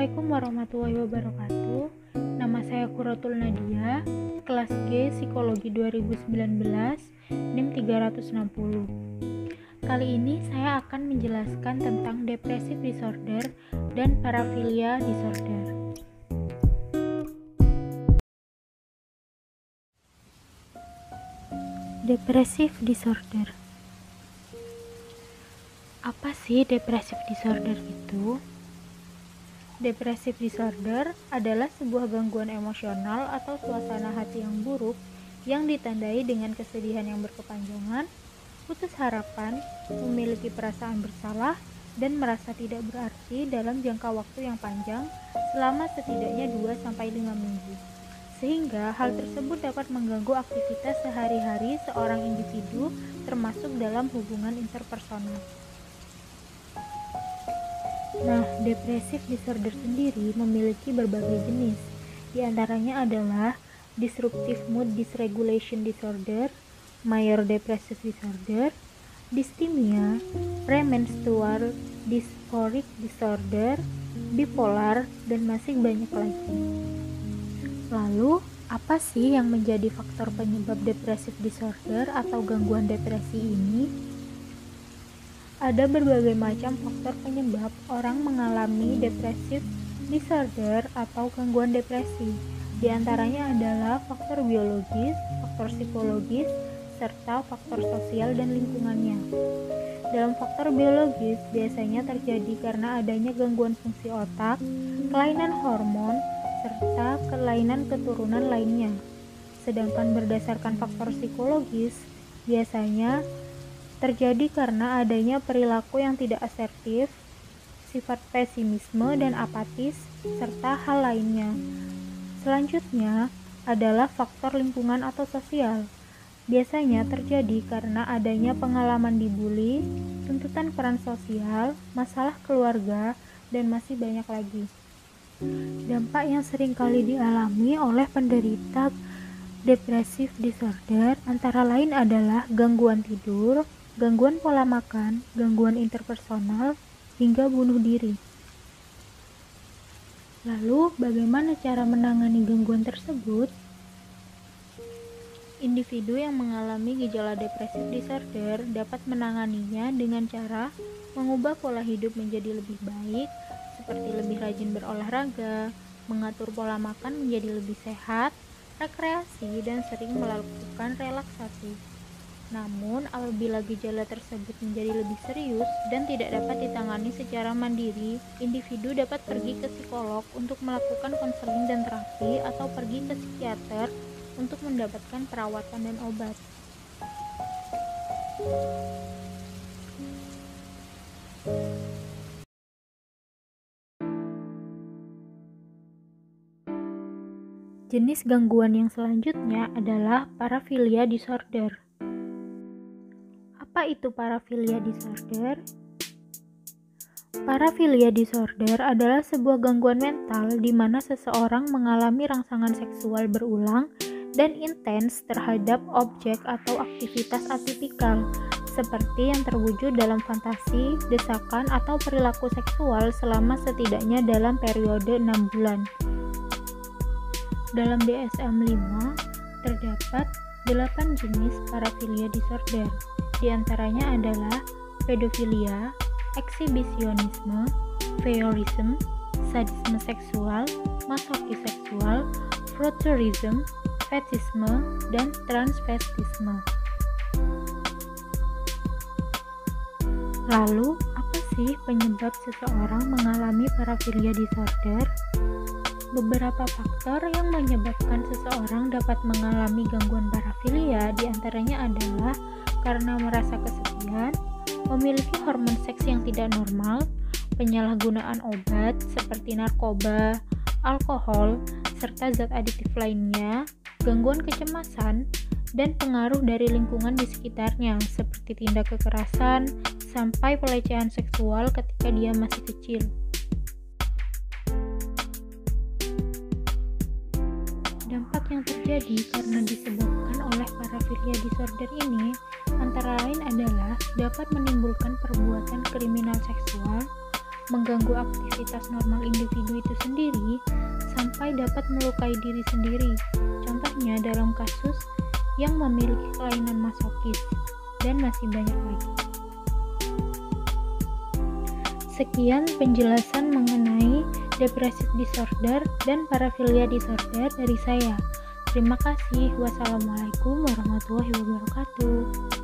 Assalamualaikum warahmatullahi wabarakatuh. Nama saya Quratul Nadia, kelas G Psikologi 2019, NIM 360. Kali ini saya akan menjelaskan tentang depressive disorder dan paraphilia disorder. Depressive disorder. Apa sih depressive disorder itu? Depressive disorder adalah sebuah gangguan emosional atau suasana hati yang buruk yang ditandai dengan kesedihan yang berkepanjangan, putus harapan, memiliki perasaan bersalah, dan merasa tidak berarti dalam jangka waktu yang panjang selama setidaknya 2-5 minggu. Sehingga hal tersebut dapat mengganggu aktivitas sehari-hari seorang individu termasuk dalam hubungan interpersonal. Nah, depressive disorder sendiri memiliki berbagai jenis. Di antaranya adalah disruptive mood dysregulation disorder, major depressive disorder, dysthymia, premenstrual dysphoric disorder, bipolar, dan masih banyak lagi. Lalu, apa sih yang menjadi faktor penyebab depressive disorder atau gangguan depresi ini? Ada berbagai macam faktor penyebab orang mengalami depressive disorder atau gangguan depresi. Di antaranya adalah faktor biologis, faktor psikologis, serta faktor sosial dan lingkungannya. Dalam faktor biologis biasanya terjadi karena adanya gangguan fungsi otak, kelainan hormon, serta kelainan keturunan lainnya. Sedangkan berdasarkan faktor psikologis, biasanya terjadi karena adanya perilaku yang tidak asertif, sifat pesimisme dan apatis, serta hal lainnya. Selanjutnya adalah faktor lingkungan atau sosial. Biasanya terjadi karena adanya pengalaman dibully, tuntutan peran sosial, masalah keluarga, dan masih banyak lagi. Dampak yang sering kali dialami oleh penderita depressive disorder antara lain adalah gangguan tidur, gangguan pola makan, gangguan interpersonal, hingga bunuh diri. Lalu, bagaimana cara menangani gangguan tersebut? Individu yang mengalami gejala depressive disorder dapat menanganinya dengan cara mengubah pola hidup menjadi lebih baik, seperti lebih rajin berolahraga, mengatur pola makan menjadi lebih sehat, rekreasi, dan sering melakukan relaksasi. Namun, apabila gejala tersebut menjadi lebih serius dan tidak dapat ditangani secara mandiri, individu dapat pergi ke psikolog untuk melakukan konseling dan terapi atau pergi ke psikiater untuk mendapatkan perawatan dan obat. Jenis gangguan yang selanjutnya adalah paraphilia disorder. Apa itu paraphilia disorder? Paraphilia disorder adalah sebuah gangguan mental di mana seseorang mengalami rangsangan seksual berulang dan intens terhadap objek atau aktivitas atipikal, seperti yang terwujud dalam fantasi, desakan, atau perilaku seksual selama setidaknya dalam periode 6 bulan. Dalam DSM-5 terdapat 8 jenis paraphilia disorder. Di antaranya adalah pedofilia, eksibisionisme, voyeurism, sadisme seksual, masokis seksual, frotteurism, fetisme, dan transvestisme. Lalu, apa sih penyebab seseorang mengalami paraphilia disorder? Beberapa faktor yang menyebabkan seseorang dapat mengalami gangguan paraphilia diantaranya adalah karena merasa kesepian, memiliki hormon seks yang tidak normal, penyalahgunaan obat seperti narkoba, alkohol, serta zat aditif lainnya, gangguan kecemasan, dan pengaruh dari lingkungan di sekitarnya seperti tindak kekerasan sampai pelecehan seksual ketika dia masih kecil. Dampak yang terjadi karena disebabkan oleh paraphilia disorder ini antara lain adalah dapat menimbulkan perbuatan kriminal seksual, mengganggu aktivitas normal individu itu sendiri, sampai dapat melukai diri sendiri. Contohnya dalam kasus yang memiliki kelainan masokis, dan masih banyak lagi. Sekian penjelasan mengenai depressive disorder dan paraphilia disorder dari saya. Terima kasih. Wassalamualaikum warahmatullahi wabarakatuh.